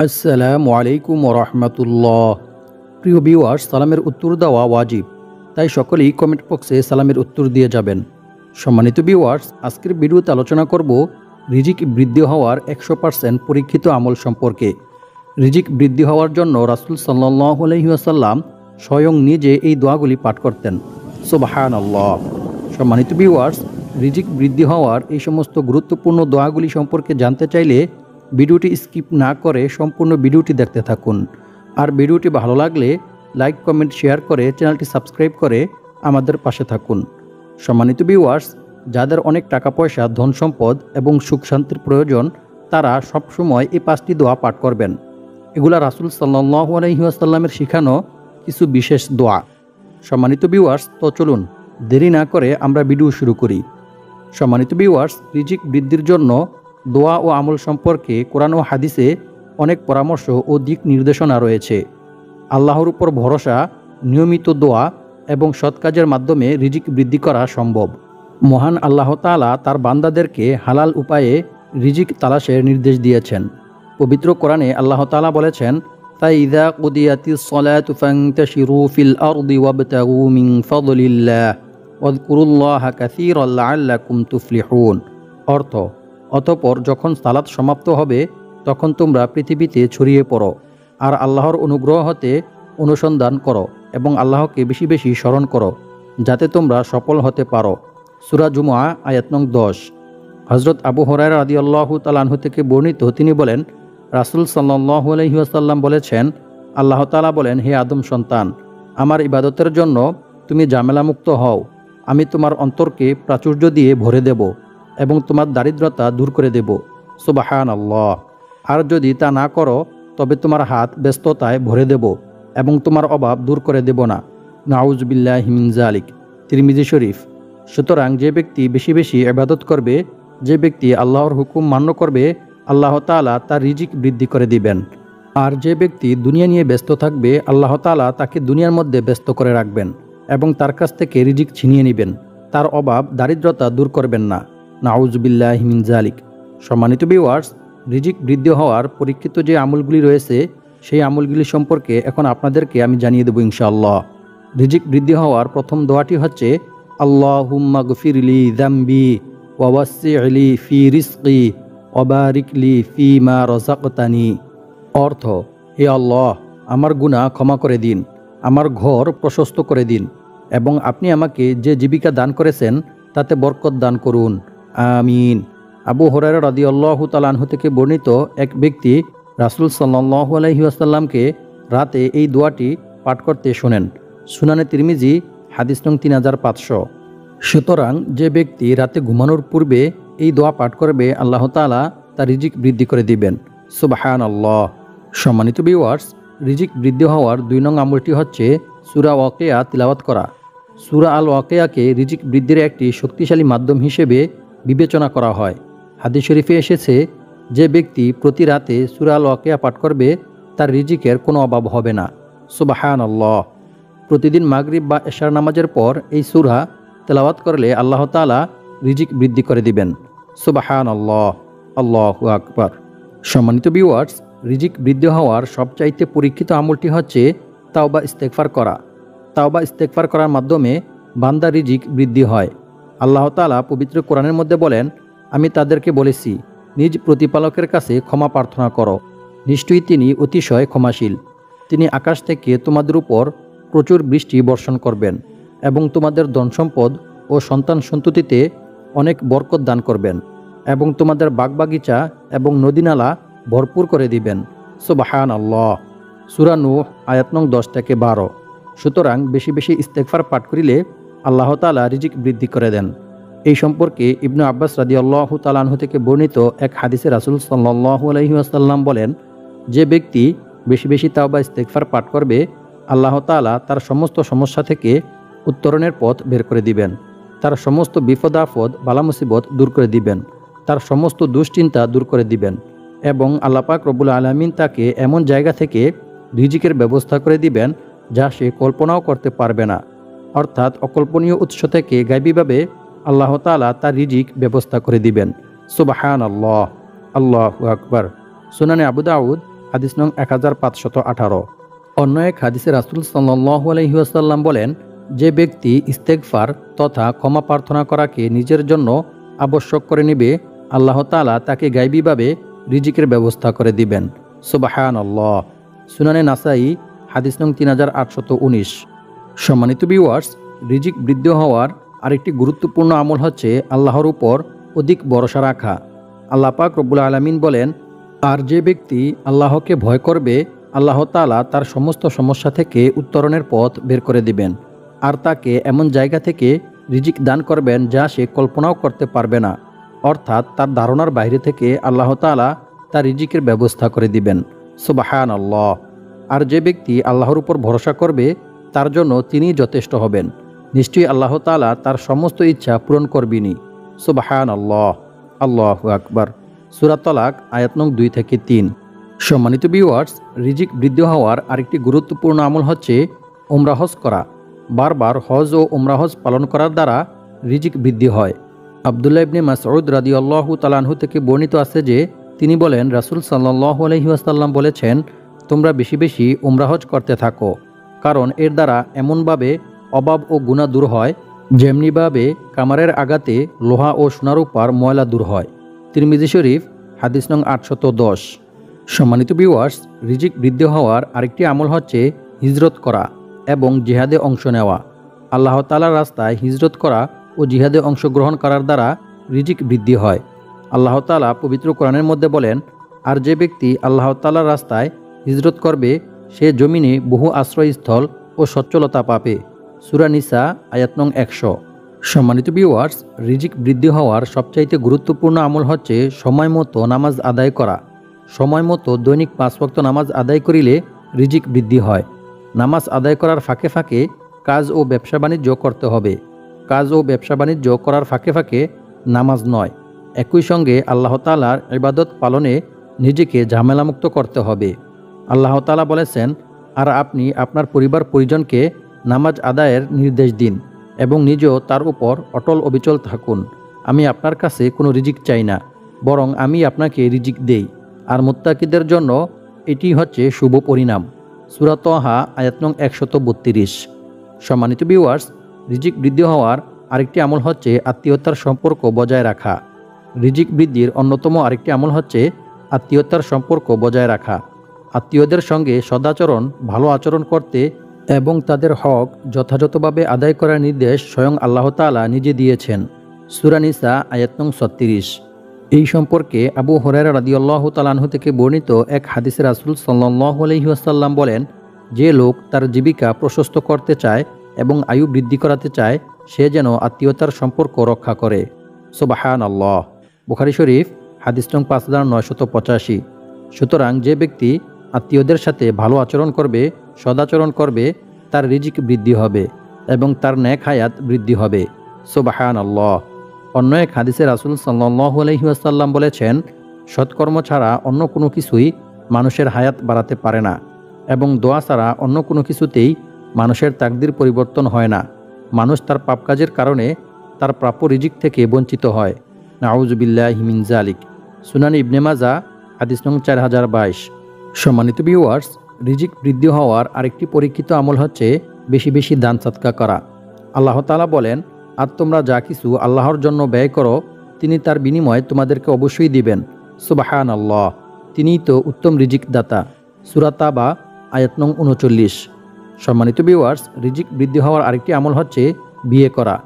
আসসালামু আলাইকুম ওরহমতুল্লাহ। প্রিয় ভিউয়ার্স, সালামের উত্তর দেওয়া ওয়াজিব, তাই সকলেই কমেন্ট বক্সে সালামের উত্তর দিয়ে যাবেন। সম্মানিত ভিউয়ার্স, আজকের ভিডিওতে আলোচনা করব রিজিক বৃদ্ধি হওয়ার 100% পরীক্ষিত আমল সম্পর্কে। রিজিক বৃদ্ধি হওয়ার জন্য রাসূল সাল্লাল্লাহু আলাইহি ওয়াসাল্লাম স্বয়ং নিজে এই দোয়াগুলি পাঠ করতেন। সুবহানাল্লাহ। সম্মানিত ভিউয়ার্স, রিজিক বৃদ্ধি হওয়ার এই সমস্ত গুরুত্বপূর্ণ দোয়াগুলি সম্পর্কে জানতে চাইলে ভিডিওটি স্কিপ না করে সম্পূর্ণ ভিডিওটি দেখতে থাকুন। আর ভিডিওটি ভালো লাগলে লাইক, কমেন্ট, শেয়ার করে চ্যানেলটি সাবস্ক্রাইব করে আমাদের পাশে থাকুন। সম্মানিত ভিউয়ার্স, যাদের অনেক টাকা পয়সা, ধন সম্পদ এবং সুখ শান্তির প্রয়োজন, তারা সবসময় এই 5টি দোয়া পাঠ করবেন। এগুলা রাসূল সাল্লাল্লাহু আলাইহি ওয়াসাল্লামের শিখানো কিছু বিশেষ দোয়া। সম্মানিত ভিউয়ার্স, তো চলুন দেরি না করে আমরা ভিডিও শুরু করি। সম্মানিত ভিউয়ার্স, রিজিক বৃদ্ধির জন্য দোয়া ও আমল সম্পর্কে কোরআন ও হাদিসে অনেক পরামর্শ ও দিক নির্দেশনা রয়েছে। আল্লাহর উপর ভরসা, নিয়মিত দোয়া এবং সৎ কাজের মাধ্যমে রিজিক বৃদ্ধি করা সম্ভব। মহান আল্লাহ তাআলা তার বান্দাদেরকে হালাল উপায়ে রিজিক তালাশের নির্দেশ দিয়েছেন। পবিত্র কোরআনে আল্লাহ তাআলা বলেছেন, ফাইযা কুদিয়াতিস সালাতু ফান্তাশিরু ফিল আরদি ওয়াবতাগু মিন ফাদলিল্লাহ ওয়াযকুরুল্লাহা কাসীরান লাআল্লাকুম তুফলিহুন। অর্থ, অতঃপর যখন সালাত সমাপ্ত হবে তখন তোমরা পৃথিবীতে ছড়িয়ে পড়ো আর আল্লাহর অনুগ্রহ হতে অনুসন্ধান করো এবং আল্লাহকে বেশি বেশি স্মরণ করো, যাতে তোমরা সফল হতে পারো। সূরা জুমআ আয়াত নং 10। হযরত আবু হুরায়রা রাদিয়াল্লাহু তাআলা আনহু থেকে বর্ণিত, তিনি বলেন, রাসূল সাল্লাল্লাহু আলাইহি ওয়াসাল্লাম বলেছেন, আল্লাহ তাআলা বলেন, হে আদম সন্তান, আমার ইবাদতের জন্য তুমি ঝামেলামুক্ত হও। আমি তোমার অন্তরকে প্রাচুর্য দিয়ে ভরে দেব এবং তোমার দারিদ্রতা দূর করে দেব। সুবহানাল্লাহ। আর যদি তা না করো তবে তোমার হাত ব্যস্ততায় ভরে দেব এবং তোমার অভাব দূর করে দেব না। নাউযুবিল্লাহি মিন যালিক। তিরমিজি শরীফ। সুতরাং যে ব্যক্তি বেশি বেশি ইবাদত করবে, যে ব্যক্তি আল্লাহর হুকুম মান্য করবে, আল্লাহ তাআলা তার রিজিক বৃদ্ধি করে দিবেন। আর যে ব্যক্তি দুনিয়া নিয়ে ব্যস্ত থাকবে, আল্লাহ তাআলা তাকে দুনিয়ার মধ্যে ব্যস্ত করে রাখবেন এবং তার কাছ থেকে রিজিক ছিনিয়ে নেবেন। তার অভাব, দারিদ্রতা দূর করবেন না। নাউযুবিল্লাহি মিন যালিক। সম্মানিত ভিউয়ার্স, রিজিক বৃদ্ধি হওয়ার পরীক্ষিত যে আমলগুলি রয়েছে, সেই আমলগুলি সম্পর্কে এখন আপনাদেরকে আমি জানিয়ে দেব ইনশাআল্লাহ। রিজিক বৃদ্ধি হওয়ার প্রথম দোয়াটি হচ্ছে, আল্লাহুম্মা গফিরলি যামবি ওয়া ওয়াসসি'লি ফি রিজকি ওয়া বারিকলি ফিমা রাযাকতানি। অর্থ, হে আল্লাহ, আমার গুনাহ ক্ষমা করে দিন, আমার ঘর প্রশস্ত করে দিন এবং আপনি আমাকে যে জীবিকা দান করেছেন তাতে বরকত দান করুন। আমিন। আবু হুরায়রা রাদিয়াল্লাহু তাআলা আনহু থেকে বর্ণিত, এক ব্যক্তি রাসূল সাল্লাল্লাহু আলাইহি ওয়াসাল্লামকে রাতে এই দোয়াটি পাঠ করতে শোনেন। সুনানে তিরমিজি, হাদিস নং 3500। সুতরাং যে ব্যক্তি রাতে ঘুমানোর পূর্বে এই দোয়া পাঠ করবে, আল্লাহ তাআলা তার রিজিক বৃদ্ধি করে দিবেন। সুবহানাল্লাহ। সম্মানিত ভিউয়ার্স, রিজিক বৃদ্ধি হওয়ার 2 নং আমলটি হচ্ছে সূরা ওয়াকিয়া তিলাওয়াত করা। সূরা আল ওয়াকিয়াকে রিজিক বৃদ্ধির একটি শক্তিশালী মাধ্যম হিসেবে বিবেচনা করা হয়। হাদিস শরীফে এসেছে, যে ব্যক্তি প্রতি রাতে সূরা আল ওয়াকিয়া পাঠ করবে তার রিজিকের কোনো অভাব হবে না। সুবহানাল্লাহ। প্রতিদিন মাগরিব বা এশার নামাজের পর এই সূরা তেলাওয়াত করলে আল্লাহ তাআলা রিজিক বৃদ্ধি করে দিবেন। সুবহানাল্লাহ। আল্লাহু আকবার। সম্মানিত ভিউয়ার্স, রিজিক বৃদ্ধি হওয়ার সবচাইতে পরীক্ষিত আমলটি হচ্ছে তাওবা ইস্তেগফার করা। তাওবা ইস্তেগফার করার মাধ্যমে বান্দা রিজিক বৃদ্ধি হয়। আল্লাহ তাআলা পবিত্র কোরআনের মধ্যে বলেন, আমি তাদেরকে বলেছি, নিজ প্রতিপালকের কাছে ক্ষমা প্রার্থনা করো, নিশ্চয়ই তিনি অতিশয় ক্ষমাশীল। তিনি আকাশ থেকে তোমাদের উপর প্রচুর বৃষ্টি বর্ষণ করবেন এবং তোমাদের ধনসম্পদ ও সন্তান সন্ততিতে অনেক বরকত দান করবেন এবং তোমাদের বাগবাগিচা এবং নদীনালা ভরপুর করে দিবেন। সুবহানাল্লাহ। সূরা নূহ আয়াত নং 10 থেকে 12। সুতরাং বেশি বেশি ইস্তেগফার পাঠ করিলে আল্লাহ তাআলা রিজিক বৃদ্ধি করে দেন। এই সম্পর্কে ইবনু আব্বাস রাদিয়াল্লাহু তাআলা আনহু থেকে বর্ণিত এক হাদিসে রাসূল সাল্লাল্লাহু আলাইহি ওয়াসাল্লাম বলেন, যে ব্যক্তি বেশি বেশি তাওবা ইস্তেগফার পাঠ করবে, আল্লাহ তাআলা তার সমস্ত সমস্যা থেকে উত্তরণের পথ বের করে দিবেন, তার সমস্ত বিপদ আপদ বালা মুসিবত দূর করে দিবেন, তার সমস্ত দুশ্চিন্তা দূর করে দিবেন এবং আল্লাহ পাক রব্বুল আলামিন তাকে এমন জায়গা থেকে রিজিকের ব্যবস্থা করে দিবেন যা সে কল্পনাও করতে পারবে না। অর্থাৎ অকল্পনীয় উৎস থেকে গায়বীভাবে আল্লাহ তাআলা তার রিজিক ব্যবস্থা করে দিবেন। সুবহানাল্লাহ। আল্লাহু আকবার। সুনানে আবু দাউদ হাদিস নং 1518। অন্য এক হাদিসে রাসূল সাল্লাল্লাহু আলাইহি ওয়াসাল্লাম বলেন, যে ব্যক্তি ইস্তেগফার তথা ক্ষমা প্রার্থনা করাকে নিজের জন্য আবশ্যক করে নেবে, আল্লাহ তাআলা তাকে গায়বীভাবে রিজিকের ব্যবস্থা করে দিবেন। সুবহানাল্লাহ। সুনানে নাসাই হাদিস নং 3819। সম্মানিত ভিউয়ার্স, রিজিক বৃদ্ধি হওয়ার আরেকটি গুরুত্বপূর্ণ আমল হচ্ছে আল্লাহর উপর অধিক ভরসা রাখা। আল্লাহ পাক রব্বুল আলামিন বলেন, আর যে ব্যক্তি আল্লাহকে ভয় করবে, আল্লাহ তাআলা তার সমস্ত সমস্যা থেকে উত্তরণের পথ বের করে দিবেন, আর তাকে এমন জায়গা থেকে রিজিক দান করবেন যা সে কল্পনাও করতে পারবে না, অর্থাৎ তার ধারণার বাইরে থেকে আল্লাহ তাআলা তার রিজিকের ব্যবস্থা করে দিবেন। সুবহানাল্লাহ। আর যে ব্যক্তি আল্লাহর উপর ভরসা করবে, তার জন্য তিনিই যথেষ্ট হবেন। নিশ্চয়ই আল্লাহ তাআলা তার সমস্ত ইচ্ছা পূরণ করবেনই। সুবহানাল্লাহ। আল্লাহু আকবার। সূরা তালাক আয়াত নং 2 থেকে 3। সম্মানিত ভিউয়ার্স, রিজিক বৃদ্ধি হওয়ার আরেকটি গুরুত্বপূর্ণ আমল হচ্ছে উমরা হজ করা। বারবার হজ ও উমরা হজ পালন করার দ্বারা রিজিক বৃদ্ধি হয়। আব্দুল্লাহ ইবনে মাসউদ রাদিয়াল্লাহু তাআলা আনহু থেকে বর্ণিত আছে যে তিনি বলেন, রাসূল সাল্লাল্লাহু আলাইহি ওয়াসাল্লাম বলেছেন, তোমরা বেশি বেশি উমরা হজ করতে থাকো, কারণ এর দ্বারা এমনভাবে অভাব ও গুনাহ দূর হয় যেমনিভাবে কামারের আঘাতে লোহা ও সোনার উপর ময়লা দূর হয়। তিরমিজি শরীফ হাদিস নং 810। সম্মানিত ভিউয়ার্স, রিজিক বৃদ্ধি হওয়ার আরেকটি আমল হচ্ছে হিজরত করা এবং জিহাদে অংশ নেওয়া। আল্লাহ তাআলার রাস্তায় হিজরত করা ও জিহাদে অংশগ্রহণ করার দ্বারা রিজিক বৃদ্ধি হয়। আল্লাহ তাআলা পবিত্র কোরআনের মধ্যে বলেন, আর যে ব্যক্তি আল্লাহ তাআলার রাস্তায় হিজরত করবে, সে জমিনে বহু আশ্রয়স্থল ও সচ্ছলতা পাবে। সূরা নিসা আয়াত নং 100। সম্মানিত ভিউয়ার্স, রিজিক বৃদ্ধি হওয়ার সবচাইতে গুরুত্বপূর্ণ আমল হচ্ছে সময় মতো নামাজ আদায় করা। সময় মতো দৈনিক 5 ওয়াক্ত নামাজ আদায় করিলে রিজিক বৃদ্ধি হয়। নামাজ আদায় করার ফাঁকে ফাঁকে কাজ ও ব্যবসা বাণিজ্য করতে হবে। কাজ ও ব্যবসা বাণিজ্য করার ফাঁকে ফাঁকে নামাজ নয়। একই সঙ্গে আল্লাহ তাআলার ইবাদত পালনে নিজেকে ঝামেলামুক্ত করতে হবে। আল্লাহ তাআলা বলেছেন, আর আপনি আপনার পরিবার পরিজনকে নামাজ আদায়ের নির্দেশ দিন এবং নিজেও তার উপর অটল অবিচল থাকুন। আমি আপনার কাছে কোনো রিজিক চাই না, বরং আমি আপনাকে রিজিক দেই, আর মুত্তাকিদের জন্য এটি হচ্ছে শুভ পরিণাম। সূরা তাহা আয়াত নং 132। সম্মানিত ভিউয়ার্স, রিজিক বৃদ্ধি হওয়ার আরেকটি আমল হচ্ছে আত্মীয়তার সম্পর্ক বজায় রাখা। রিজিক বৃদ্ধির অন্যতম আরেকটি আমল হচ্ছে আত্মীয়তার সম্পর্ক বজায় রাখা। আত্মীয়দের সঙ্গে সদাচরণ, ভালো আচরণ করতে এবং তাদের হক যথাযথভাবে আদায় করার নির্দেশ স্বয়ং আল্লাহ তাআলা নিজে দিয়েছেন। সূরা নিসা আয়াত নং 36। এই সম্পর্কে আবু হুরায়রা রাদিয়াল্লাহু তাআলা আনহু থেকে বর্ণিত এক হাদিসে রাসূল সাল্লাল্লাহু আলাইহি ওয়াসাল্লাম বলেন, যে লোক তার জীবিকা প্রশস্ত করতে চায় এবং আয়ু বৃদ্ধি করাতে চায়, সে যেন আত্মীয়তার সম্পর্ক রক্ষা করে। সুবহানাল্লাহ। বুখারী শরীফ হাদিস নং 5985। সুতরাং যে ব্যক্তি আত্মীয়দের সাথে ভালো আচরণ করবে, সদাচরণ করবে, তার রিজিক বৃদ্ধি হবে এবং তার নেক হায়াত বৃদ্ধি হবে। সুবহানাল্লাহ। অন্য এক হাদিসে রাসূল সাল্লাল্লাহু আলাইহি ওয়াসাল্লাম বলেছেন, সৎকর্ম ছাড়া অন্য কোনো কিছুই মানুষের হায়াত বাড়াতে পারে না এবং দোয়া ছাড়া অন্য কোনো কিছুতেই মানুষের তাকদির পরিবর্তন হয় না। মানুষ তার পাপ কাজের কারণে তার প্রাপ্য রিজিক থেকে বঞ্চিত হয়। নাউযু বিল্লাহি মিন যালিক। সুনান ইবনে মাজাহ হাদিস নং 4022। সম্মানিত ভিউয়ার্স, রিজিক বৃদ্ধি হওয়ার আরেকটি পরীক্ষিত আমল হচ্ছে বেশি বেশি দান সদকা করা। আল্লাহ তাআলা বলেন, আর তোমরা যা কিছু আল্লাহর জন্য ব্যয় করো, তিনি তার বিনিময় তোমাদেরকে অবশ্যই দিবেন। সুবহানাল্লাহ। তিনিই তো উত্তম রিজিক দাতা। সূরা তাবা আয়াত নং 39। সম্মানিত ভিউয়ার্স, রিজিক বৃদ্ধি হওয়ার আরেকটি আমল হচ্ছে বিয়ে করা।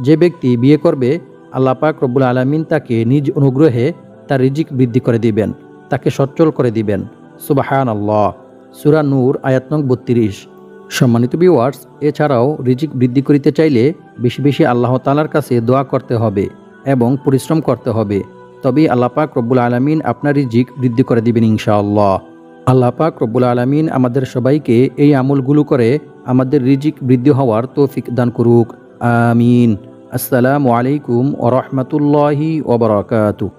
যে ব্যক্তি বিয়ে করবে, আল্লাহ পাক রব্বুল আলামিন তাকে নিজ অনুগ্রহে তার রিজিক বৃদ্ধি করে দিবেন, তাকে সচ্ছল করে দিবেন। সুবহানাল্লাহ। সূরা নূর আয়াত নং 32। সম্মানিত ভিউয়ার্স, এছাড়াও রিজিক বৃদ্ধি করিতে চাইলে বেশি বেশি আল্লাহ তাআলার কাছে দোয়া করতে হবে এবং পরিশ্রম করতে হবে, তবেই আল্লাহ পাক রব্বুল আলামিন আপনার রিজিক বৃদ্ধি করে দিবেন ইনশাআল্লাহ। আল্লাহ পাক রব্বুল আলামিন আমাদের সবাইকে এই আমলগুলো করে আমাদের রিজিক বৃদ্ধি হওয়ার তৌফিক দান করুক। আমিন। আসসালামু আলাইকুম ওয়া রাহমাতুল্লাহি ওয়া বারাকাতুহু।